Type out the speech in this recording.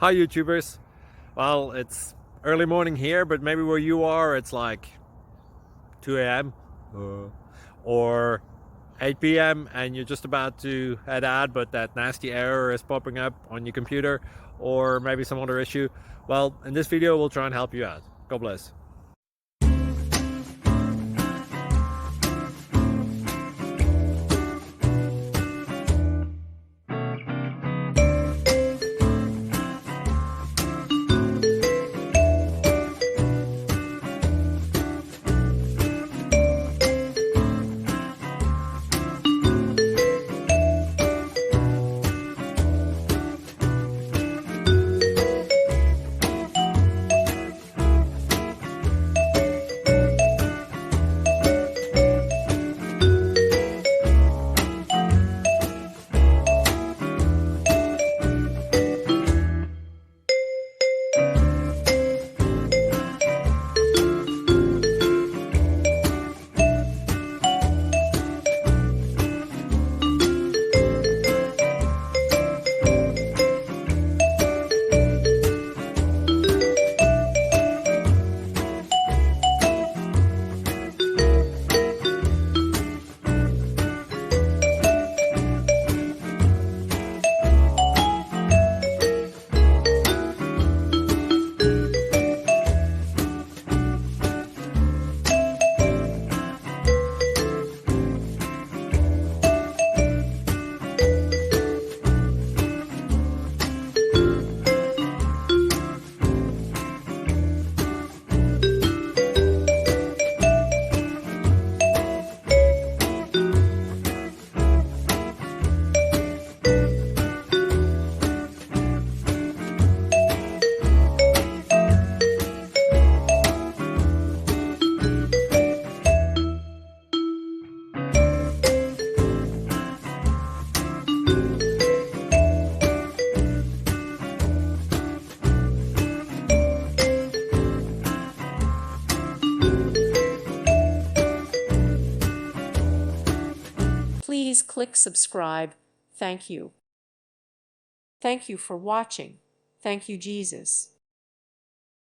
Hi YouTubers. Well, it's early morning here, but maybe where you are it's like 2 a.m. or 8 p.m. and you're just about to head out, but that nasty error is popping up on your computer, or maybe some other issue. Well, in this video we'll try and help you out. God bless. Please click subscribe. Thank you. Thank you for watching. Thank you, Jesus.